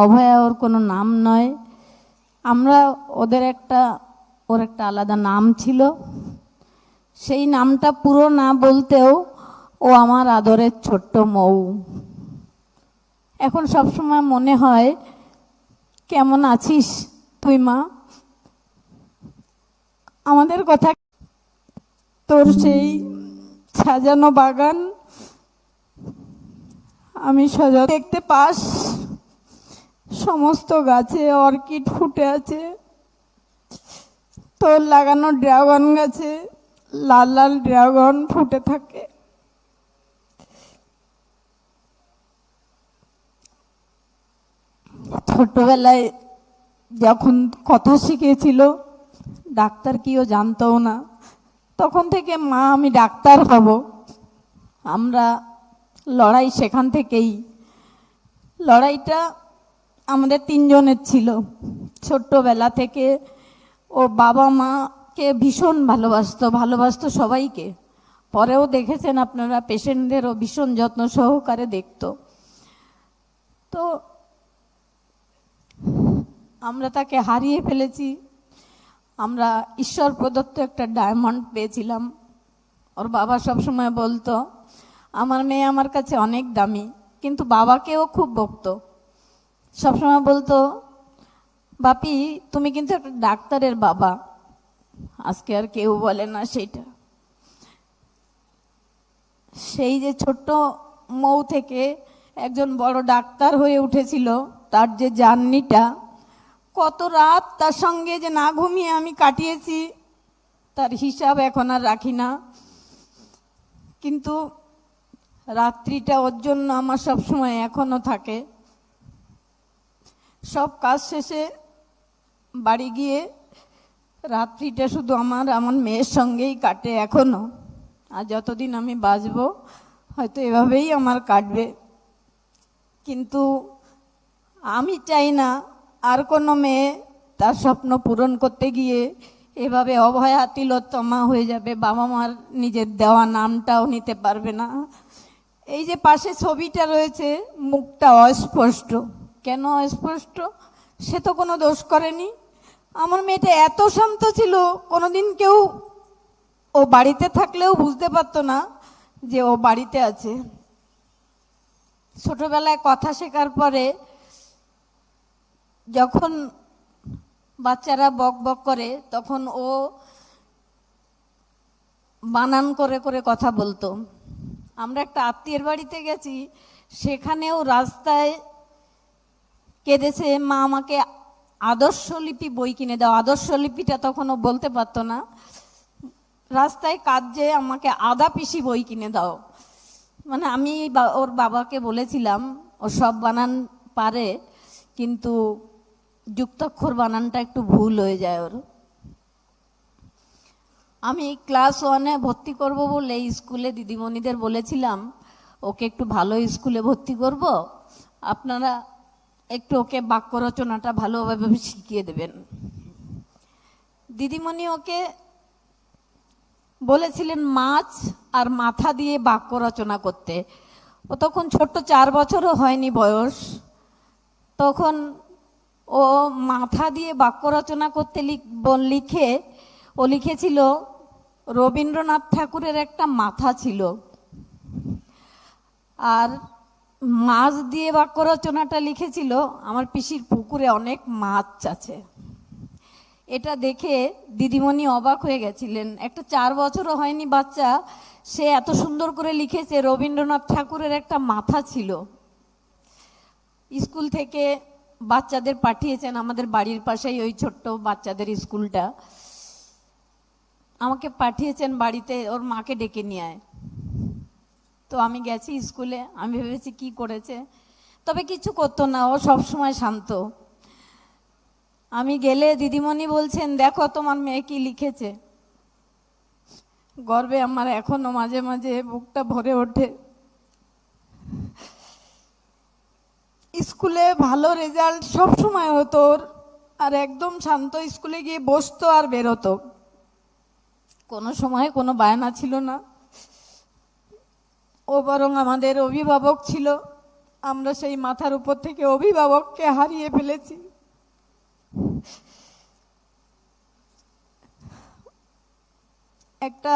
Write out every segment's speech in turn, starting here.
অভয়া ওর কোনো নাম নয়। আমরা ওর একটা আলাদা নাম ছিল। সেই নামটা পুরো না বলতেও ও আমার আদরের ছোট্ট মৌ। এখন সবসময় মনে হয়, কেমন আছিস তুই মা? আমাদের কথা, তোর সেই সাজানো বাগান আমি দেখতে পাস, সমস্ত গাছে অর্কিড ফুটে আছে। তোর লাগানো ড্রাগন গাছে লাল লাল ড্রাগন ফুটে থাকে। ছোটবেলায় যখন কথা শিখেছিল, ডাক্তার কিও জানতো না, তখন থেকে মা আমি ডাক্তার হব। আমরা লড়াই সেখান থেকেই। লড়াইটা আমাদের তিনজনের ছিল ছোট্টবেলা থেকে। ও বাবা মাকে ভীষণ ভালোবাসতো সবাইকে। পরেও দেখেছেন আপনারা, পেশেন্টদেরও ভীষণ যত্ন সহকারে দেখতো। তো আমরা তাকে হারিয়ে ফেলেছি। আমরা ঈশ্বর প্রদত্ত একটা ডায়মন্ড পেয়েছিলাম। ওর বাবা সবসময় বলতো, আমার মেয়ে আমার কাছে অনেক দামি। কিন্তু বাবাকেও খুব বকতো। সবসময় বলতো, বাপি তুমি কিন্তু একটা ডাক্তারের বাবা। আজকে আর কেউ বলে না সেটা। সেই যে ছোট্ট মৌ থেকে একজন বড় ডাক্তার হয়ে উঠেছিল, তার যে জার্নিটা, কত রাত তার সঙ্গে যে না ঘুমিয়ে আমি কাটিয়েছি, তার হিসাব এখন আর রাখি না। কিন্তু রাত্রিটা ওর জন্য আমার সবসময় এখনো থাকে। সব কাজ শেষে বাড়ি গিয়ে রাত্রিটা শুধু আমার মেয়ের সঙ্গেই কাটে এখনো। আর যতদিন আমি বাঁচবো হয়তো এভাবেই আমার কাটবে। কিন্তু আমি চাই না আর কোনো মেয়ে তার স্বপ্ন পূরণ করতে গিয়ে এভাবে অভয়া তিলোত্তমা হয়ে যাবে, বাবা মার নিজের দেওয়া নামটাও নিতে পারবে না। এই যে পাশে ছবিটা রয়েছে, মুখটা অস্পষ্ট। কেন অস্পষ্ট? সে তো কোনো দোষ করেনি। আমার মেয়েটা এত শান্ত ছিল, কোনোদিন কেউ ও বাড়িতে থাকলেও বুঝতে পারতো না যে ও বাড়িতে আছে। ছোটবেলায় কথা শেখার পরে যখন বাচ্চারা বক বক করে, তখন ও বানান করে করে কথা বলতো। আমরা একটা আত্মীয়ের বাড়িতে গেছি, সেখানেও রাস্তায় কেঁদেছে, মা আমাকে আদর্শলিপি বই কিনে দাও। আদর্শলিপিটা তখন ও বলতে পারতো না। রাস্তায় কাঁদছে, আমাকে আদা পিসি বই কিনে দাও। মানে আমি ওর বাবাকে বলেছিলাম, ও সব বানান পারে, কিন্তু যুক্তাক্ষর বানানটা একটু ভুল হয়ে যায় ওর। আমি ক্লাস 1-এ ভর্তি করব বলে স্কুলে দিদিমণিদের বলেছিলাম, ওকে একটু ভালো স্কুলে ভর্তি করব, আপনারা একটু ওকে বাক্য রচনাটা ভালোভাবে শিখিয়ে দেবেন। দিদিমণি ওকে বলেছিলেন মাছ আর মাথা দিয়ে বাক্য রচনা করতে। ও তখন ছোট্ট, 4 বছরও হয়নি বয়স। তখন ও মাথা দিয়ে বাক্য রচনা করতে লিখেছিল, রবীন্দ্রনাথ ঠাকুরের একটা মাথা ছিল। আর মাছ দিয়ে বাক্য রচনাটা লিখেছিল, আমার পিসির পুকুরে অনেক মাছ আছে। এটা দেখে দিদিমণি অবাক হয়ে গেছিলেন। একটা 4 বছরও হয়নি বাচ্চা, সে এত সুন্দর করে লিখেছে রবীন্দ্রনাথ ঠাকুরের একটা মাথা ছিল। স্কুল থেকে বাচ্চাদের পাঠিয়েছেন, আমাদের বাড়ির পাশেই ওই ছোট্ট বাচ্চাদের স্কুলটা, আমাকে পাঠিয়েছেন বাড়িতে ওর মাকে ডেকে নিয়ে আয়। তো আমি গেছি স্কুলে। আমি ভেবেছি কি করেছে, তবে কিছু করতো না, ও সবসময় শান্ত। আমি গেলে দিদিমণি বলছেন, দেখো তোমার মেয়ে কি লিখেছে। গর্বে আমার এখনো মাঝে মাঝে বুকটা ভরে ওঠে। স্কুলে ভালো রেজাল্ট সব সময় হতো ওর, আর একদম শান্ত। স্কুলে গিয়ে বসতো আর বেরোতো, কোনো সময় কোনো বায়না ছিল না। ও বরং আমাদের অভিভাবক ছিল। আমরা সেই মাথার উপর থেকে অভিভাবককে হারিয়ে ফেলেছি। একটা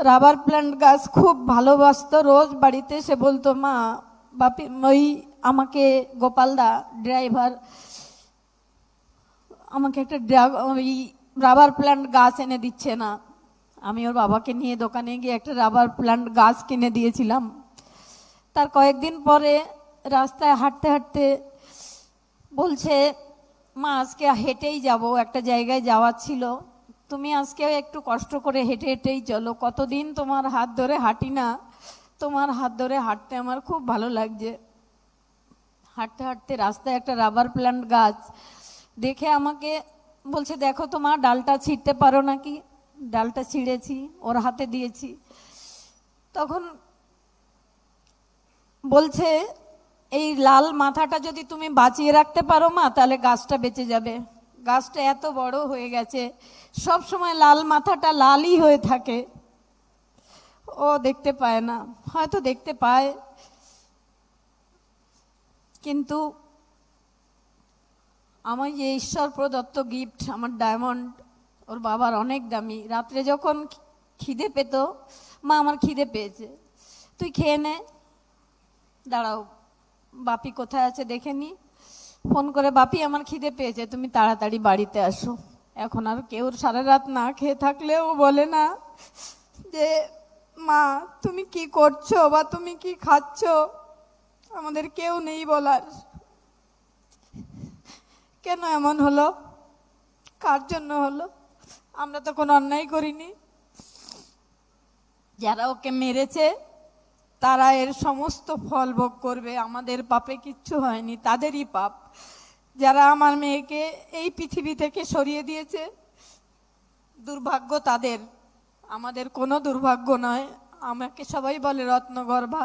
রাবার প্ল্যান্ট গাছ খুব ভালোবাসতো, রোজ বাড়িতে সে বলতো, মা বাপি ওই আমাকে গোপালদা ড্রাইভার আমাকে একটা ওই রাবার প্ল্যান্ট গাছ এনে দিচ্ছে না। আমি ওর বাবাকে নিয়ে দোকানে গিয়ে একটা রাবার প্ল্যান্ট গাছ কিনে দিয়েছিলাম। তার কয়েকদিন পরে রাস্তায় হাঁটতে হাঁটতে বলছে, মা আজকে হেঁটেই যাব, একটা জায়গায় যাওয়ার ছিল, তুমি আজকে একটু কষ্ট করে হেঁটে হেঁটেই চলো, কতদিন তোমার হাত ধরে হাঁটি না, তোমার হাত ধরে হাঁটতে আমার খুব ভালো লাগছে। হাঁটতে হাঁটতে রাস্তায় একটা রাবার প্ল্যান্ট গাছ দেখে আমাকে বলছে, দেখো তোমার ডালটা ছিঁড়তে পারো নাকি। ডালটা ছিঁড়েছি, ওর হাতে দিয়েছি। তখন বলছে, এই লাল মাথাটা যদি তুমি বাঁচিয়ে রাখতে পারো মা, তাহলে গাছটা বেঁচে যাবে। গাছটা এত বড় হয়ে গেছে, সব সময় লাল মাথাটা লালই হয়ে থাকে, ও দেখতে পায় না, হয়তো দেখতে পায়, কিন্তু আমার যে ঈশ্বর প্রদত্ত গিফট, আমার ডায়মন্ড, ওর বাবার অনেক দামি। রাত্রে যখন খিদে পেত, মা আমার খিদে পেয়েছে, তুই খেয়ে নে, দাঁড়াও বাপি কোথায় আছে দেখে নি। ফোন করে, বাপি আমার খিদে পেয়েছে, তুমি তাড়াতাড়ি বাড়িতে আসো। এখন আর কেউ সারা রাত না খেয়ে থাকলেও বলে না যে মা তুমি কি করছো বা তুমি কি খাচ্ছ, আমাদের কেউ নেই বলার। কেন এমন হলো, কার জন্য হলো? আমরা তো কোনো অন্যায় করিনি। যারা ওকে মেরেছে তারা এর সমস্ত ফল ভোগ করবে, আমাদের পাপে কিচ্ছু হয়নি, তাদেরই পাপ। যারা আমার মেয়েকে এই পৃথিবী থেকে সরিয়ে দিয়েছে, দুর্ভাগ্য তাদের, আমাদের কোনো দুর্ভাগ্য নয়। আমাকে সবাই বলে রত্নগর্ভা,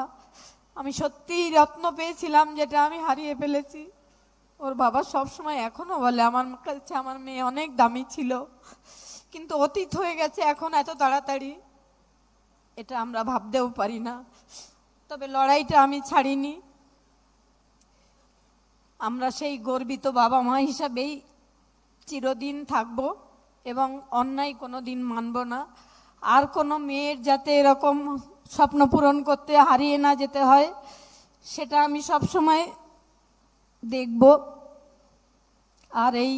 আমি সত্যিই রত্ন পেয়েছিলাম যেটা আমি হারিয়ে ফেলেছি। ওর বাবা সব সময় এখনো বলে আমার কাছে আমার মেয়ে অনেক দামি ছিল, কিন্তু অতীত হয়ে গেছে এখন এত তাড়াতাড়ি, এটা আমরা ভাবতেও পারি না। তবে লড়াইটা আমি ছাড়িনি। আমরা সেই গর্বিত বাবা মা হিসাবেই চিরদিন থাকব এবং অন্যায় কোনো দিন মানব না। আর কোনো মেয়ের যাতে এরকম স্বপ্ন পূরণ করতে হারিয়ে না যেতে হয়, সেটা আমি সব সময় দেখব। আর এই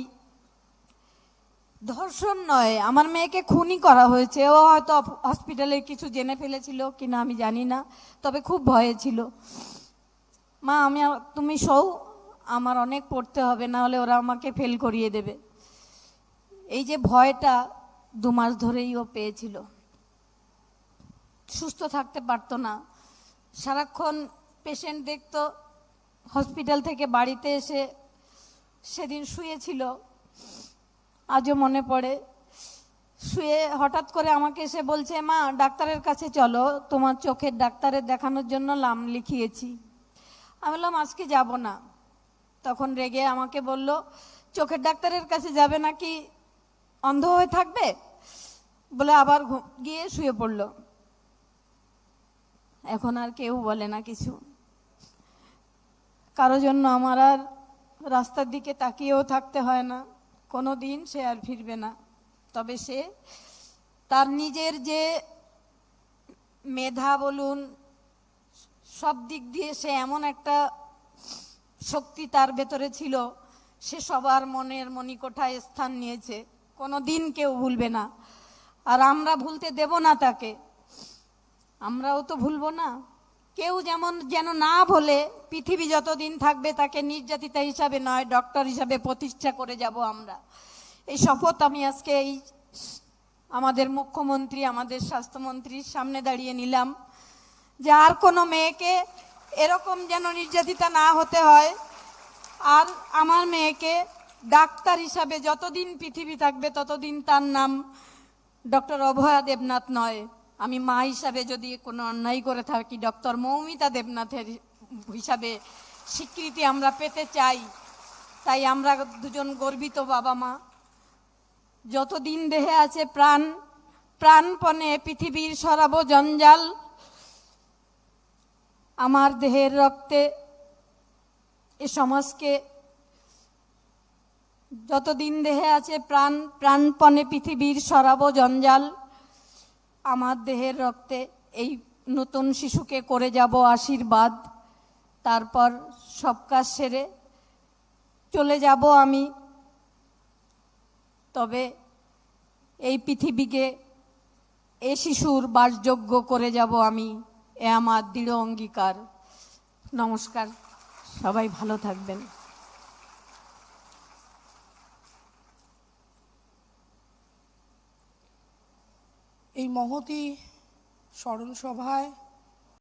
ধর্ষণ নয়, আমার মেয়েকে খুনই করা হয়েছে। ও হয়তো হসপিটালে কিছু জেনে ফেলেছিল কিনা আমি জানি না, তবে খুব ভয়ে ছিল। মা আমি তুমি শোও, আমার অনেক পড়তে হবে, না হলে ওরা আমাকে ফেল করিয়ে দেবে। এই যে ভয়টা 2 মাস ধরেই ও পেয়েছিল, সুস্থ থাকতে পারতো না, সারাক্ষণ পেশেন্ট দেখতো। হসপিটাল থেকে বাড়িতে এসে সেদিন শুয়েছিল, আজও মনে পড়ে, শুয়ে হঠাৎ করে আমাকে এসে বলছে, মা ডাক্তারের কাছে চলো, তোমার চোখের ডাক্তারের দেখানোর জন্য নাম লিখিয়েছি। আমি বললাম আজকে যাব না। তখন রেগে আমাকে বলল, চোখের ডাক্তারের কাছে যাবে নাকি অন্ধ হয়ে থাকবে, বলে আবার গিয়ে শুয়ে পড়ল। এখন আর কেউ বলে না কিছু, কারো জন্য আমার আর রাস্তার দিকে তাকিয়েও থাকতে হয় না। কোনো দিন সে আর ফিরবে না। তবে সে তার নিজের যে মেধা বলুন, সব দিক দিয়ে সে এমন একটা শক্তি তার ভেতরে ছিল, সে সবার মনের মণিকোঠায় স্থান নিয়েছে, কোনো দিন কেউ ভুলবে না। আর আমরা ভুলতে দেব না তাকে, আমরাও তো ভুলবো না। কেউ যেন না ভোলে, পৃথিবী যতদিন থাকবে তাকে নির্যাতিতা হিসাবে নয়, ডক্টর হিসাবে প্রতিষ্ঠা করে যাব আমরা। এই শপথ আমি আজকে এই আমাদের মুখ্যমন্ত্রী, আমাদের স্বাস্থ্যমন্ত্রীর সামনে দাঁড়িয়ে নিলাম, যে আর কোনো মেয়েকে এরকম যেন নির্যাতিতা না হতে হয়। আর আমার মেয়েকে ডাক্তার হিসাবে যতদিন পৃথিবী থাকবে ততদিন তার নাম ডক্টর অভয়া দেবনাথ নয়। আমি মা হিসাবে যদি কোনো অন্যায় করে থাকি, ডক্টর মৌমিতা দেবনাথের হিসাবে স্বীকৃতি আমরা পেতে চাই। তাই আমরা দুজন গর্বিত বাবা মা, যতদিন দেহে আছে প্রাণপণে পৃথিবীর সরাবো জঞ্জাল। আমার দেহের রক্তে এ সমাজকে যতদিন দেহে আছে প্রাণপণে পৃথিবীর সরাবো জঞ্জাল, আমার দেহের রক্তে এই নতুন শিশুকে করে যাব আশীর্বাদ। তারপর সব কাজ সেরে চলে যাব আমি। তবে এই পৃথিবীকে এ শিশুর বাসযোগ্য করে যাব আমি, এ আমার দৃঢ় অঙ্গীকার। নমস্কার, সবাই ভালো থাকবেন। এই মহতী স্মরণ সভায়